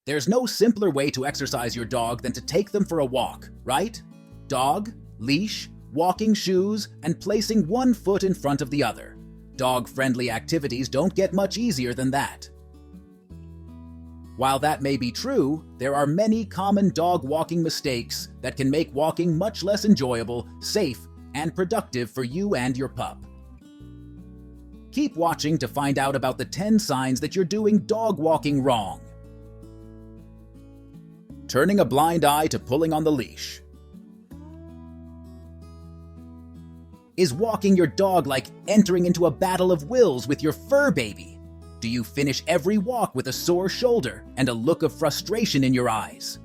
There's no simpler way to exercise your dog than to take them for a walk, right? Dog, leash, walking shoes, and placing one foot in front of the other. Dog-friendly activities don't get much easier than that. While that may be true, there are many common dog walking mistakes that can make walking much less enjoyable, safe, and productive for you and your pup. Keep watching to find out about the 10 signs that you're doing dog walking wrong. Turning a blind eye to pulling on the leash. Is walking your dog like entering into a battle of wills with your fur baby? Do you finish every walk with a sore shoulder and a look of frustration in your eyes?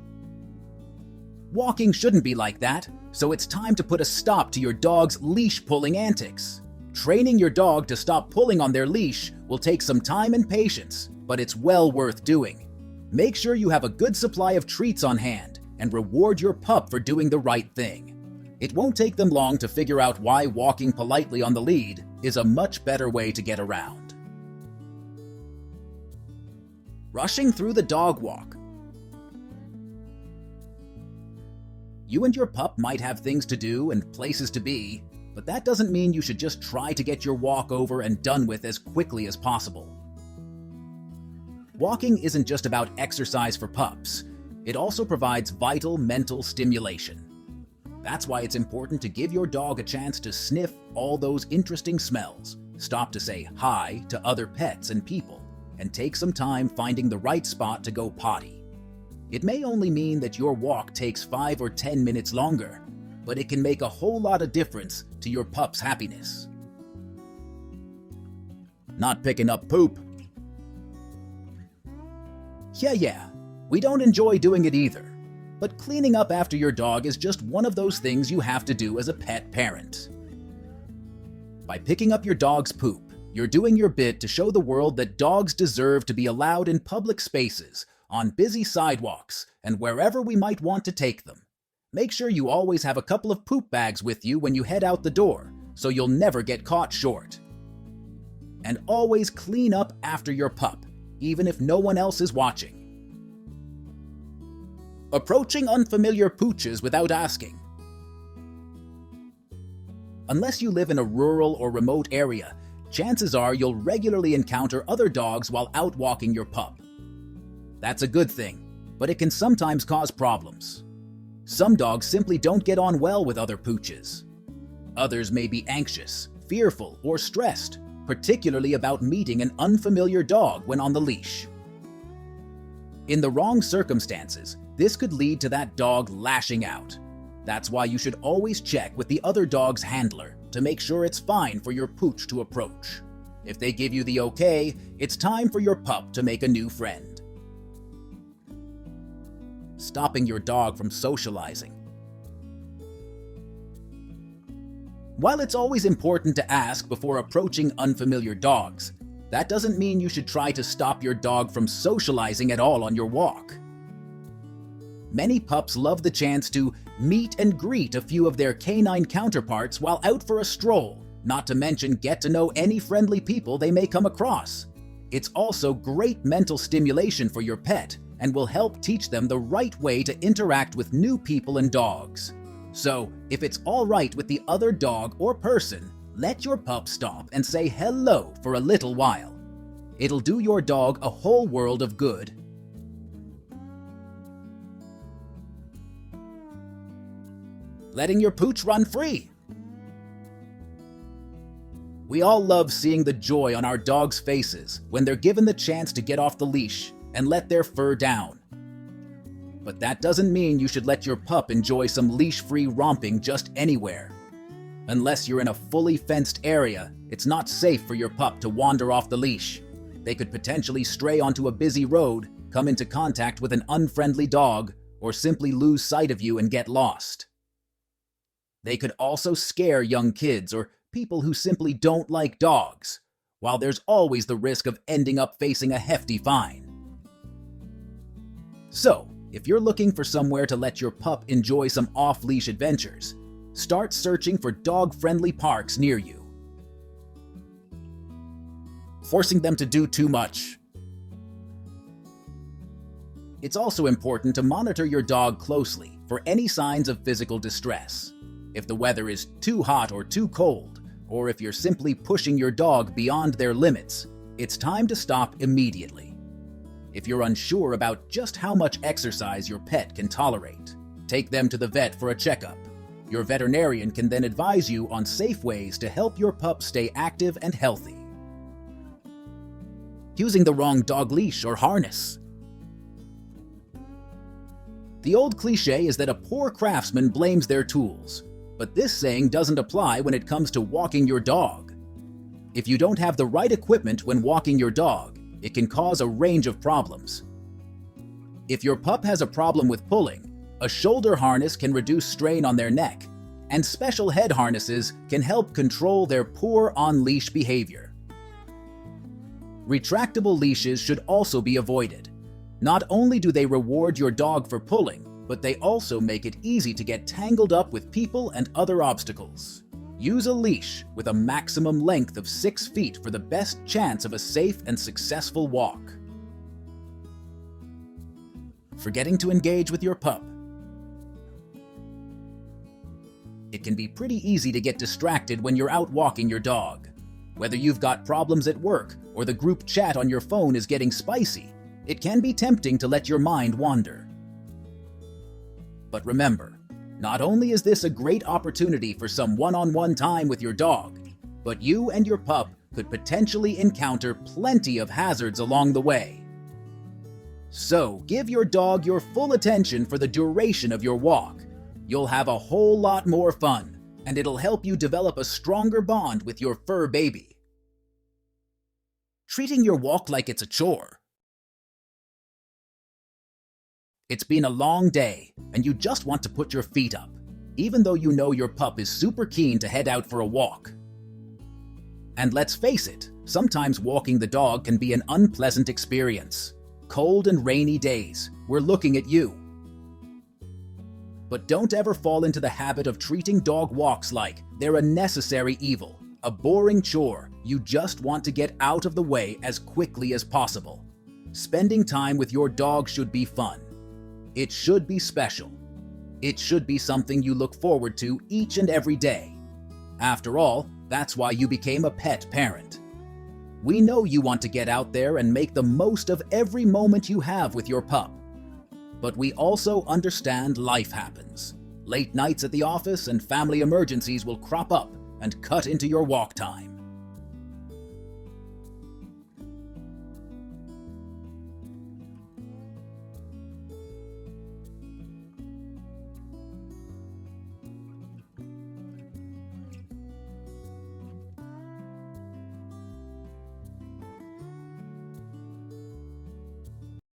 Walking shouldn't be like that, so it's time to put a stop to your dog's leash-pulling antics. Training your dog to stop pulling on their leash will take some time and patience, but it's well worth doing. Make sure you have a good supply of treats on hand and reward your pup for doing the right thing. It won't take them long to figure out why walking politely on the lead is a much better way to get around. Rushing through the dog walk. You and your pup might have things to do and places to be, but that doesn't mean you should just try to get your walk over and done with as quickly as possible. Walking isn't just about exercise for pups. It also provides vital mental stimulation. That's why it's important to give your dog a chance to sniff all those interesting smells, stop to say hi to other pets and people, and take some time finding the right spot to go potty. It may only mean that your walk takes 5 or 10 minutes longer, but it can make a whole lot of difference to your pup's happiness. Not picking up poop. Yeah, we don't enjoy doing it either. But cleaning up after your dog is just one of those things you have to do as a pet parent. By picking up your dog's poop, you're doing your bit to show the world that dogs deserve to be allowed in public spaces, on busy sidewalks, and wherever we might want to take them. Make sure you always have a couple of poop bags with you when you head out the door, so you'll never get caught short. And always clean up after your pup, even if no one else is watching. Approaching unfamiliar pooches without asking. Unless you live in a rural or remote area, chances are you'll regularly encounter other dogs while out walking your pup. That's a good thing, but it can sometimes cause problems. Some dogs simply don't get on well with other pooches. Others may be anxious, fearful, or stressed, particularly about meeting an unfamiliar dog when on the leash. In the wrong circumstances, this could lead to that dog lashing out. That's why you should always check with the other dog's handler to make sure it's fine for your pooch to approach. If they give you the okay, it's time for your pup to make a new friend. Stopping your dog from socializing. While it's always important to ask before approaching unfamiliar dogs, that doesn't mean you should try to stop your dog from socializing at all on your walk. Many pups love the chance to meet and greet a few of their canine counterparts while out for a stroll, not to mention get to know any friendly people they may come across. It's also great mental stimulation for your pet and will help teach them the right way to interact with new people and dogs. So, if it's all right with the other dog or person, let your pup stop and say hello for a little while. It'll do your dog a whole world of good. Letting your pooch run free. We all love seeing the joy on our dogs' faces when they're given the chance to get off the leash and let their fur down. But that doesn't mean you should let your pup enjoy some leash-free romping just anywhere. Unless you're in a fully fenced area, it's not safe for your pup to wander off the leash. They could potentially stray onto a busy road, come into contact with an unfriendly dog, or simply lose sight of you and get lost. They could also scare young kids or people who simply don't like dogs, while there's always the risk of ending up facing a hefty fine. So, if you're looking for somewhere to let your pup enjoy some off-leash adventures, start searching for dog-friendly parks near you. Forcing them to do too much. It's also important to monitor your dog closely for any signs of physical distress. If the weather is too hot or too cold, or if you're simply pushing your dog beyond their limits, it's time to stop immediately. If you're unsure about just how much exercise your pet can tolerate, take them to the vet for a checkup. Your veterinarian can then advise you on safe ways to help your pup stay active and healthy. Using the wrong dog leash or harness. The old cliché is that a poor craftsman blames their tools, but this saying doesn't apply when it comes to walking your dog. If you don't have the right equipment when walking your dog, it can cause a range of problems. If your pup has a problem with pulling, a shoulder harness can reduce strain on their neck, and special head harnesses can help control their poor on-leash behavior. Retractable leashes should also be avoided. Not only do they reward your dog for pulling, but they also make it easy to get tangled up with people and other obstacles. Use a leash with a maximum length of 6 feet for the best chance of a safe and successful walk. Forgetting to engage with your pup. It can be pretty easy to get distracted when you're out walking your dog. Whether you've got problems at work or the group chat on your phone is getting spicy, it can be tempting to let your mind wander. But remember, not only is this a great opportunity for some one-on-one time with your dog, but you and your pup could potentially encounter plenty of hazards along the way. So give your dog your full attention for the duration of your walk. You'll have a whole lot more fun, and it'll help you develop a stronger bond with your fur baby. Treating your walk like it's a chore. It's been a long day, and you just want to put your feet up, even though you know your pup is super keen to head out for a walk. And let's face it, sometimes walking the dog can be an unpleasant experience. Cold and rainy days, we're looking at you. But don't ever fall into the habit of treating dog walks like they're a necessary evil, a boring chore you just want to get out of the way as quickly as possible. Spending time with your dog should be fun. It should be special. It should be something you look forward to each and every day. After all, that's why you became a pet parent. We know you want to get out there and make the most of every moment you have with your pup. But we also understand life happens. Late nights at the office and family emergencies will crop up and cut into your walk time.